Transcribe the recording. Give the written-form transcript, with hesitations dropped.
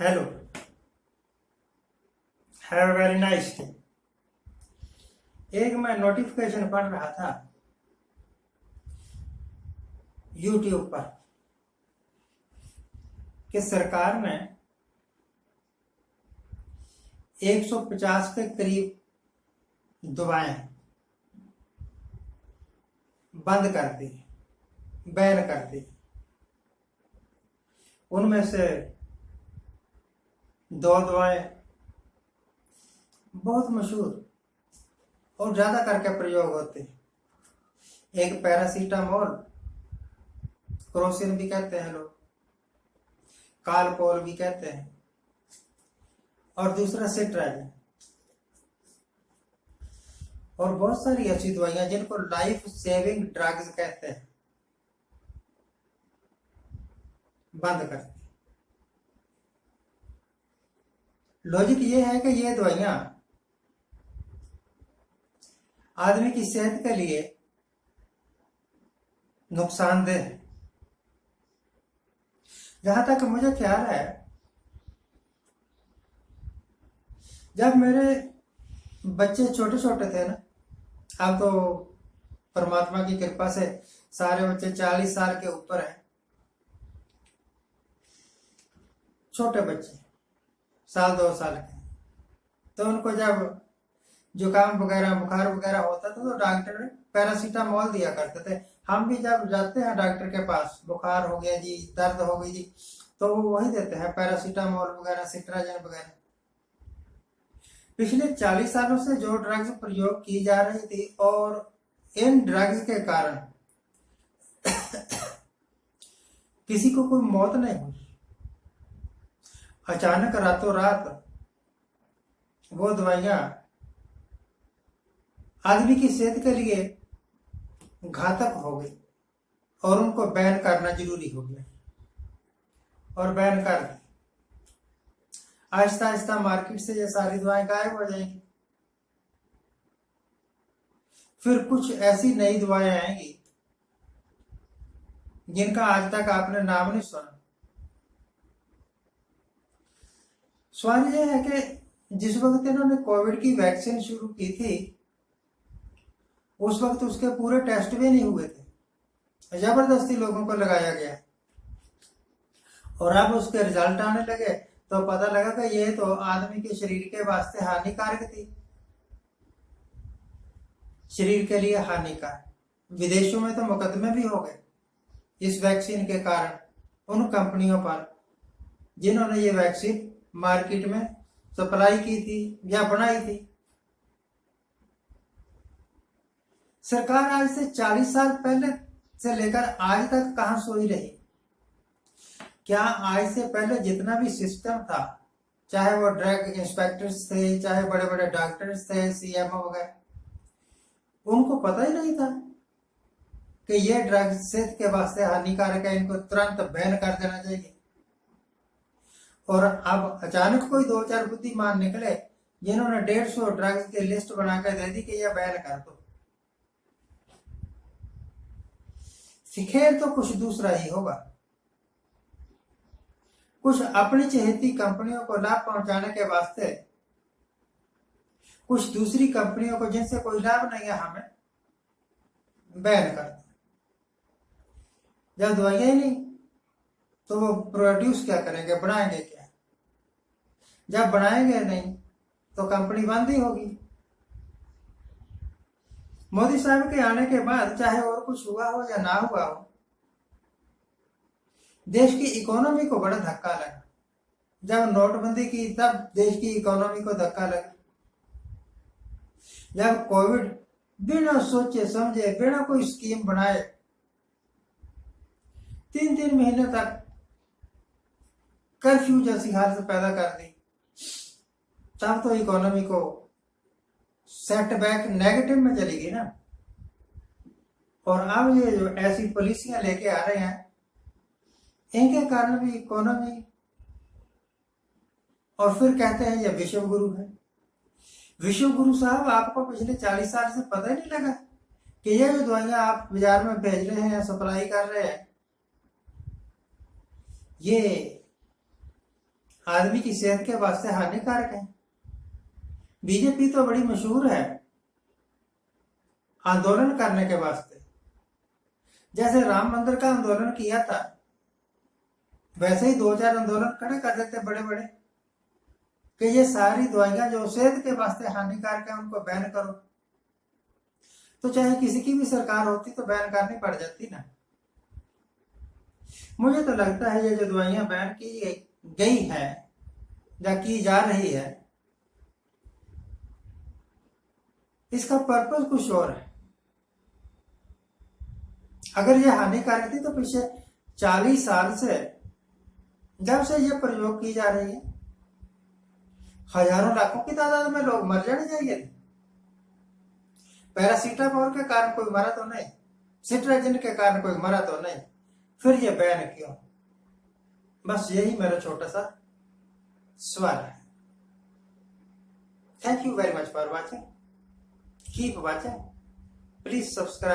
Hello, have very nice day. एक मैं notification पढ़ रहा था यूट्यूब पर कि सरकार ने 150 के करीब दवाएं बंद कर दी, बैन कर दी। उनमें से 2 दवाएं बहुत मशहूर और ज्यादा करके प्रयोग होते, एक पैरासीटामोल, क्रोसिन भी कहते हैं लोग, कालपोल भी कहते हैं, और दूसरा सिट्राजिन। और बहुत सारी ऐसी दवाइयां जिनको लाइफ सेविंग ड्रग्स कहते हैं, बंद कर दी। लॉजिक ये है कि ये दवाइयां आदमी की सेहत के लिए नुकसानदेह है। जहां तक मुझे ख्याल है, जब मेरे बच्चे छोटे छोटे थे ना, अब तो परमात्मा की कृपा से सारे बच्चे 40 साल के ऊपर हैं, छोटे बच्चे 1-2 साल के, तो उनको जब जुकाम वगैरह बुखार वगैरह होता था तो डॉक्टर पैरासीटामोल दिया करते थे। हम भी जब जाते हैं डॉक्टर के पास, बुखार हो गया जी, दर्द हो गई जी, तो वो वही देते हैं, पैरासीटामोल वगैरह, सिट्राजिन वगैरह। पिछले 40 सालों से जो ड्रग्स प्रयोग की जा रही थी, और इन ड्रग्स के कारण किसी को कोई मौत नहीं हुई। अचानक रातों रात वो दवाइयां आदमी की सेहत के लिए घातक हो गई और उनको बैन करना जरूरी हो गया, और बैन कर दी। आहिस्ता आहिस्ता मार्केट से ये सारी दवाएं गायब हो जाएंगी। फिर कुछ ऐसी नई दवाएं आएंगी जिनका आज तक आपने नाम नहीं सुना। सवाल यह है कि जिस वक्त इन्होंने कोविड की वैक्सीन शुरू की थी, उस वक्त उसके पूरे टेस्ट भी नहीं हुए थे, जबरदस्ती लोगों को लगाया गया, और अब उसके रिजल्ट आने लगे तो पता लगा कि ये तो आदमी के शरीर के वास्ते हानिकारक थी, शरीर के लिए हानिकारक। विदेशों में तो मुकदमे भी हो गए इस वैक्सीन के कारण उन कंपनियों पर जिन्होंने ये वैक्सीन मार्केट में सप्लाई की थी या बनाई थी। सरकार आज से 40 साल पहले से लेकर आज तक कहां सोई रही? क्या आज से पहले जितना भी सिस्टम था, चाहे वो ड्रग इंस्पेक्टर्स थे, चाहे बड़े बड़े डॉक्टर्स थे, सीएमओ वगैरह, उनको पता ही नहीं था कि ये ड्रग सेहत के वास्ते हानिकारक है, इनको तुरंत बैन कर देना चाहिए? और अब अचानक कोई 2-4 बुद्धिमान निकले जिन्होंने 150 ड्रग्स की लिस्ट बनाकर दे दी कि यह बैन कर दो। खेल तो कुछ दूसरा ही होगा। कुछ अपनी चहेती कंपनियों को लाभ पहुंचाने के वास्ते कुछ दूसरी कंपनियों को जिनसे कोई लाभ नहीं है हमें बैन कर दो। जब दवाइयां ही नहीं तो वो प्रोड्यूस क्या करेंगे, बनाएंगे क्या? जब बनाएंगे नहीं तो कंपनी बंद ही होगी। मोदी साहब के आने के बाद चाहे और कुछ हुआ हो या ना हुआ हो, देश की इकोनॉमी को बड़ा धक्का लगा। जब नोटबंदी की तब देश की इकोनॉमी को धक्का लगा। जब कोविड बिना सोचे समझे, बिना कोई स्कीम बनाए 3-3 महीने तक कर्फ्यू जैसी हालत पैदा कर दी, तब तो इकोनॉमी को सेटबैक नेगेटिव में चली गई ना। और अब ये जो ऐसी पॉलिसियां लेके आ रहे हैं, इनके कारण भी इकोनॉमी, और फिर कहते हैं ये विश्व गुरु है। विश्व गुरु साहब, आपको पिछले 40 साल से पता ही नहीं लगा कि ये जो दवाइयां आप बाजार में भेज रहे हैं, सप्लाई कर रहे हैं, ये आदमी की सेहत के वास्ते हानिकारक है। बीजेपी तो बड़ी मशहूर है आंदोलन करने के वास्ते। जैसे राम मंदिर का आंदोलन किया था, वैसे ही 2-4 आंदोलन खड़े कर देते बड़े बड़े कि ये सारी दवाइयां जो सेहत के वास्ते हानिकारक है उनको बैन करो। तो चाहे किसी की भी सरकार होती तो बैन करनी पड़ जाती ना। मुझे तो लगता है ये जो दवाइयां बैन की गई है या की जा रही है, इसका पर्पस कुछ और है। अगर ये हानिकारक थी तो पिछले 40 साल से जब से ये प्रयोग की जा रही है, हजारों लाखों की तादाद में लोग मर जाने चाहिए। पैरासीटामोल के कारण कोई मरा तो नहीं, सिट्राजिन के कारण कोई मरा तो नहीं, फिर ये बैन क्यों? बस यही मेरा छोटा सा सवाल है। Thank you very much for watching. Keep watching, please subscribe.